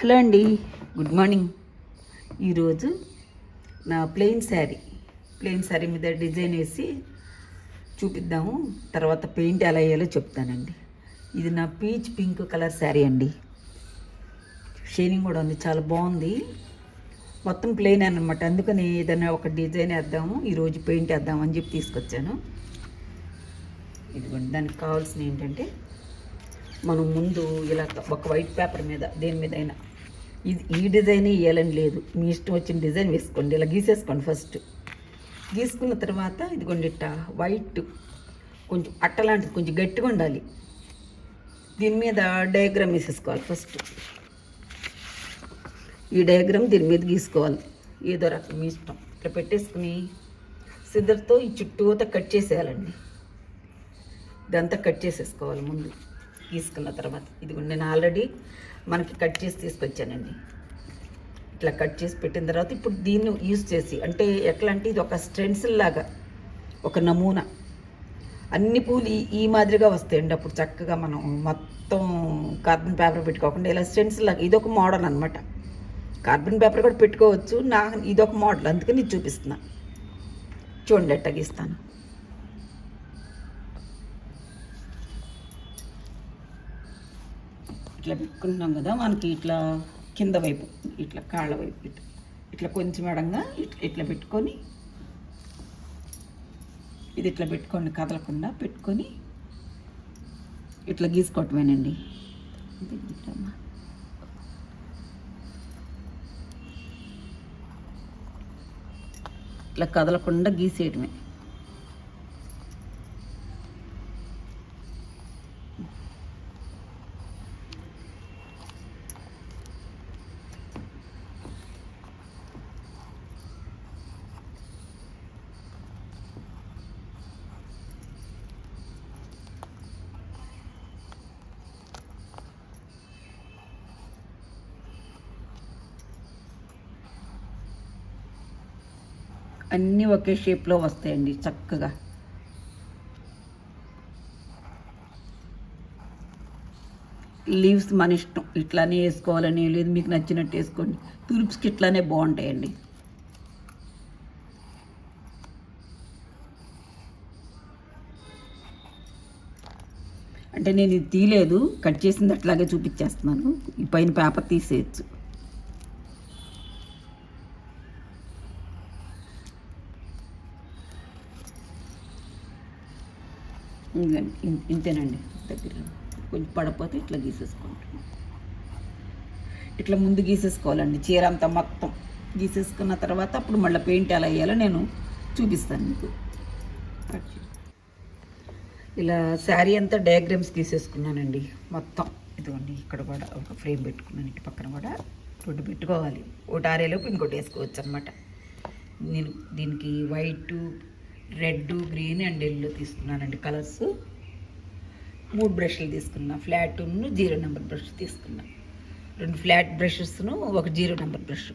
Hello అండి, good morning. ఈరోజు నా ప్లెయిన్ శారీ మీద డిజైన్ వేసి చూపిద్దాము. తర్వాత పెయింట్ ఎలా వేయాలో చెప్తానండి. ఇది నా పీచ్ పింక్ కలర్ శారీ అండి. షైనింగ్ కూడా ఉంది, చాలా బాగుంది. మొత్తం ప్లెయిన్ అనమాట. అందుకని ఏదైనా ఒక డిజైన్ వేద్దాము, ఈరోజు పెయింట్ వేద్దాము అని చెప్పి తీసుకొచ్చాను. ఇదిగోండి, దానికి కావాల్సిన ఏంటంటే మనం ముందు ఇలా ఒక వైట్ పేపర్ మీద దేని మీద అయినా ఈ డిజైన్ వేయాలని లేదు, మీ ఇష్టం వచ్చిన డిజైన్ వేసుకోండి. ఇలా గీసేసుకోండి. ఫస్ట్ గీసుకున్న తర్వాత ఇదిగోండి ఇట్ట వైట్ కొంచెం అట్టలాంటిది కొంచెం గట్టిగా ఉండాలి. దీని మీద డయాగ్రామ్ వేసేసుకోవాలి. ఫస్ట్ ఈ డయాగ్రామ్ దీని మీద గీసుకోవాలి. ఏదో రకం మీ ఇష్టం. ఇట్లా పెట్టేసుకుని సిద్ధర్తో ఈ చుట్టూతో కట్ చేసేయాలండి. ఇదంతా కట్ చేసేసుకోవాలి ముందు గీసుకున్న తర్వాత. ఇదిగోండి, నేను ఆల్రెడీ మనకి కట్ చేసి తీసుకొచ్చానండి. ఇట్లా కట్ చేసి పెట్టిన తర్వాత ఇప్పుడు దీన్ని యూజ్ చేసి, అంటే ఎట్లా అంటే ఇది ఒక స్టెన్సిల్ లాగా, ఒక నమూనా. అన్ని పూలు ఈ మాదిరిగా వస్తాయండి. అప్పుడు చక్కగా మనం మొత్తం కార్బన్ పేపర్ పెట్టుకోకుండా ఇలా స్టెన్సిల్ లాగా, ఇదొక మోడల్ అనమాట. కార్బన్ పేపర్ కూడా పెట్టుకోవచ్చు, ఇదొక మోడల్, అందుకని ఇది చూపిస్తున్నా. చూడండి ఎట్టా గీస్తాను. ఇట్లా పెట్టుకుంటున్నాం కదా, మనకి ఇట్లా కింద వైపు ఇట్లా కాళ్ళ వైపు ఇట్లా కొంచెం ఎడంగా ఇట్లా పెట్టుకొని, ఇది ఇట్లా పెట్టుకోండి, కదలకుండా పెట్టుకొని ఇట్లా గీసుకోవటమేనండి. ఇట్లా కదలకుండా గీసేయటమే. అన్నీ ఒకే షేప్లో వస్తాయండి చక్కగా. లీవ్స్ మన ఇష్టం, ఇట్లానే వేసుకోవాలని లేదు, మీకు నచ్చినట్టు వేసుకోండి. తులిప్స్కి ఇట్లానే బాగుంటాయండి. అంటే నేను ఇది తీయలేదు, కట్ చేసింది అట్లాగే చూపించేస్తున్నాను. ఈ పైన పేపర్ తీసేయచ్చు. ఇంతేనండి. దగ్గర కొంచెం పడపోతే ఇట్లా గీసేసుకుంటాం. ఇట్లా ముందు గీసేసుకోవాలండి చీర అంతా మొత్తం గీసేసుకున్న తర్వాత అప్పుడు మళ్ళీ పెయింట్ ఎలా వేయాలో నేను చూపిస్తాను మీకు. ఇలా శారీ అంతా డయాగ్రామ్స్ గీసేసుకున్నానండి మొత్తం. ఇదిగోండి, ఇక్కడ కూడా ఒక ఫ్రేమ్ పెట్టుకున్నాను, ఇటు పక్కన కూడా రెండు పెట్టుకోవాలి. ఒకటి ఆరేలోపు ఇంకోటి వేసుకోవచ్చు అనమాట. నేను దీనికి white, red, green and yellow తీసుకున్నానండి కలర్స్. 3 బ్రష్లు తీసుకున్నా. ఫ్లాట్ను 0 నెంబర్ బ్రష్ తీసుకున్నా. 2 ఫ్లాట్ బ్రషెస్ను, ఒక 0 నెంబర్ బ్రష్.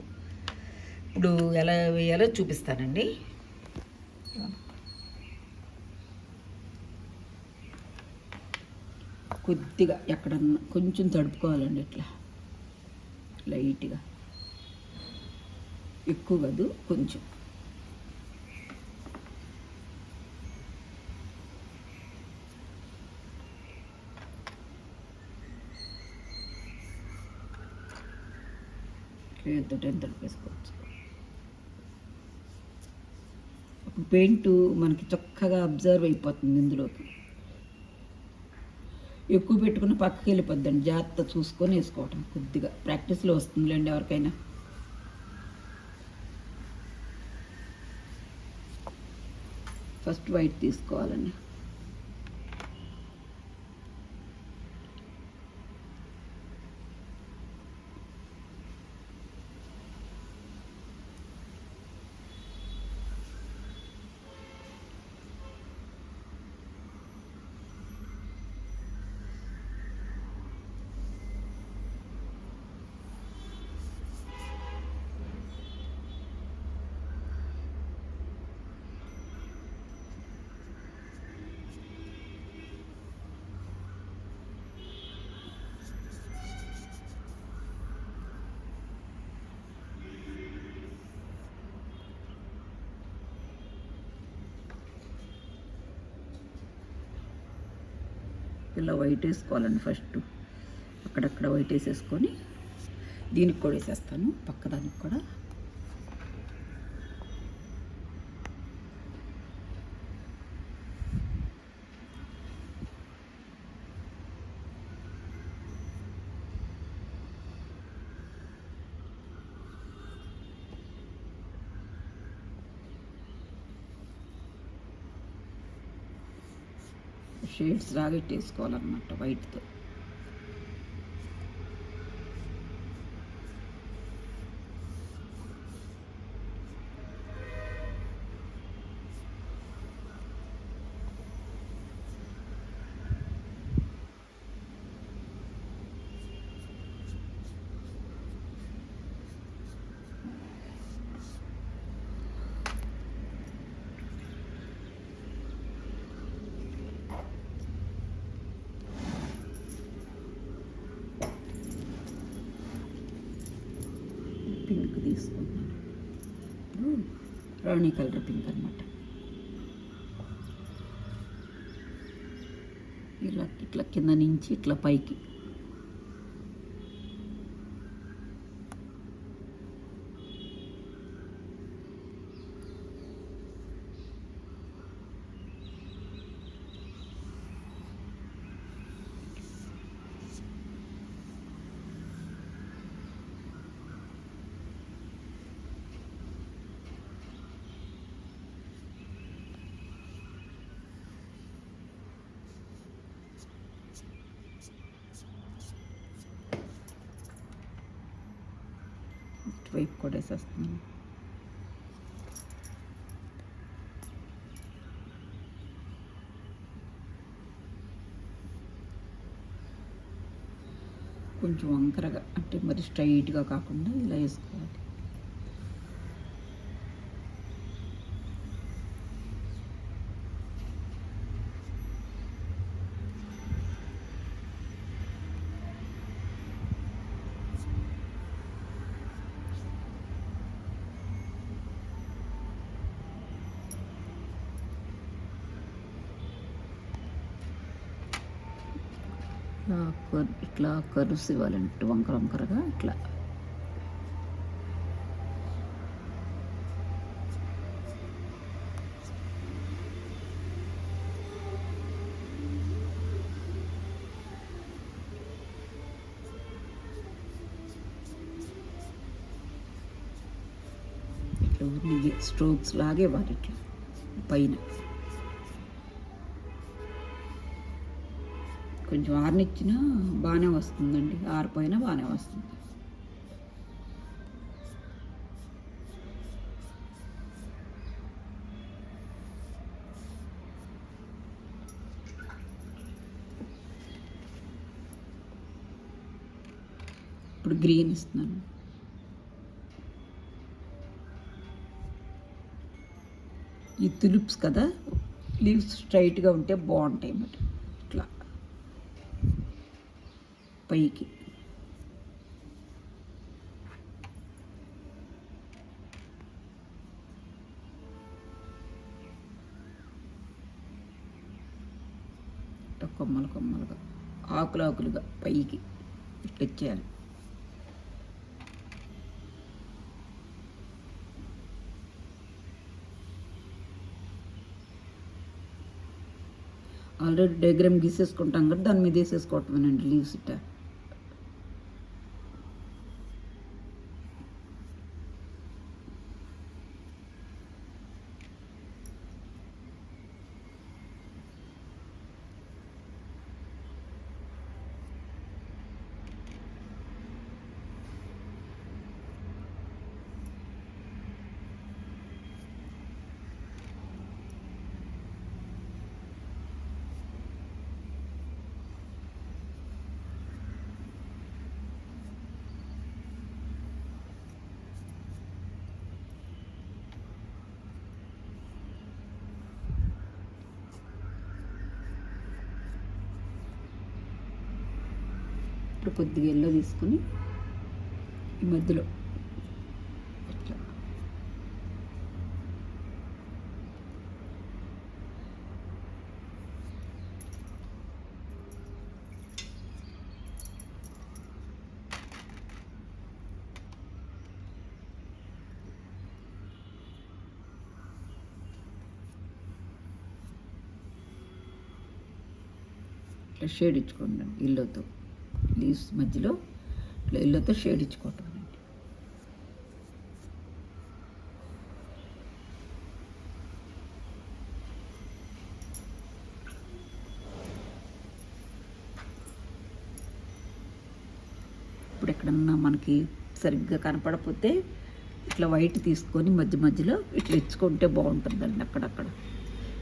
ఇప్పుడు ఎలా వేయాలో చూపిస్తానండి. కొద్దిగా ఎక్కడన్నా కొంచెం తడుపుకోవాలండి, ఇట్లా లైట్గా, ఎక్కువ కాదు, కొంచెం. ఎంత తడిపేసుకోవచ్చు. పెయింట్ మనకి చక్కగా అబ్జర్వ్ అయిపోతుంది ఇందులోకి. ఎక్కువ పెట్టుకున్న పక్కకి వెళ్ళిపోద్దండి, జాగ్రత్త చూసుకొని వేసుకోవటం. కొద్దిగా ప్రాక్టీస్లో వస్తుందిలేండి ఎవరికైనా. ఫస్ట్ వైట్ తీసుకోవాలండి. ఇలా వైట్ వేసుకోవాలండి ఫస్ట్. అక్కడక్కడ వైట్ వేసేసుకొని దీనికి కూడా వేసేస్తాను, పక్కదానికి కూడా. షేడ్స్ లాగా వేసుకోవాలన్నమాట వైట్తో. పింక్ తీసుకుంటున్నాను, రాణి కలర్ పింక్ అనమాట. ఇలా ఇట్లా కింద నుంచి ఇట్లా పైకి. ఇటువైపు కూడా వేసేస్తున్నాను. కొంచెం వంకరగా, అంటే మరి స్ట్రైట్గా కాకుండా ఇలా వేసుకోవాలి. ఇట్లా కరుస్ ఇవ్వాలంటే వంకర వంకరగా ఇట్లా. ఇట్లా స్ట్రోక్స్ లాగే ఇవ్వాలి ఇట్లా పైన. కొంచెం ఆరనిచ్చినా బాగానే వస్తుందండి, ఆరిపోయినా బాగానే వస్తుంది. ఇప్పుడు గ్రీన్ ఇస్తున్నాను. ఈ తులిప్స్ కదా, లీవ్స్ స్ట్రైట్గా ఉంటే బాగుంటాయి అన్నమాట. ఇట్లా పైకి కొమ్మలు కొమ్మలుగా, ఆకులు ఆకులుగా పైకి ఇట్లా వచ్చేయాలి. ఆల్రెడీ డయాగ్రామ్ గీసేసుకుంటాం కదా, దాని మీద వేసేసుకోవటమేనండి లీవ్స్ ఇట్ట. ఇప్పుడు కొద్దిగా ఎల్లో తీసుకుని ఈ మధ్యలో ఇట్లా ఇట్లా షేడ్ ఇచ్చుకోండి ఇల్లుతో, లీవ్స్ మధ్యలో ఇట్లా ఇల్లుతో షేడ్ ఇచ్చుకోవటం. ఇప్పుడు ఎక్కడన్నా మనకి సరిగ్గా కనపడకపోతే ఇట్లా వైట్ తీసుకొని మధ్య మధ్యలో ఇట్లా ఇచ్చుకుంటే బాగుంటుందండి. అక్కడక్కడ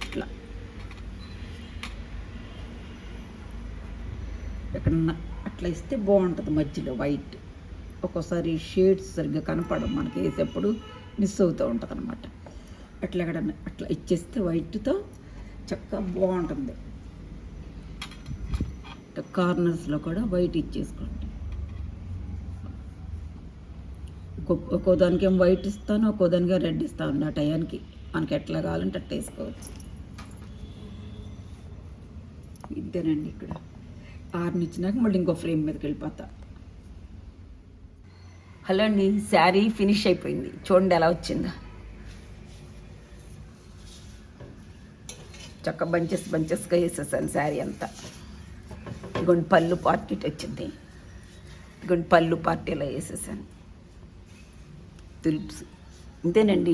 ఇట్లా ఎక్కడన్నా అట్లా ఇస్తే బాగుంటుంది మధ్యలో వైట్. ఒక్కోసారి షేడ్స్ సరిగ్గా కనపడవు మనకి, వేసేప్పుడు మిస్ అవుతూ ఉంటుంది అనమాట. అట్లా ఎక్కడన్నా అట్లా ఇచ్చేస్తే వైట్తో చక్కగా బాగుంటుంది. కార్నర్స్లో కూడా వైట్ ఇచ్చేసుకోండి. ఒక్కో దానికి ఏం వైట్ ఇస్తాను, ఒక్కో దానికి రెడ్ ఇస్తాను. ఆ టయానికి మనకి ఎట్లా కావాలంటే అట్లా వేసుకోవచ్చు. ఇదేనండి. ఇక్కడ ఆరునిచ్చినాక మళ్ళీ ఇంకో ఫ్రేమ్ మీదకి వెళ్ళిపోతా. హలో అండి, శారీ ఫినిష్ అయిపోయింది. చూడండి ఎలా వచ్చిందా. చక్క బంచెస్గా వేసేసాను శారీ అంతా. ఇదిగోండి పళ్ళు పార్టీ వచ్చింది. ఇదిగోండి పళ్ళు పార్టీలో వేసేసాను. తులిప్స్. ఇంతేనండి.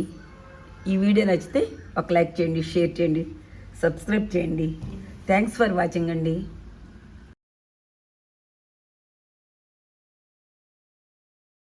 ఈ వీడియో నచ్చితే ఒక లైక్ చేయండి, షేర్ చేయండి, సబ్స్క్రైబ్ చేయండి. థ్యాంక్స్ ఫర్ వాచింగ్ అండి.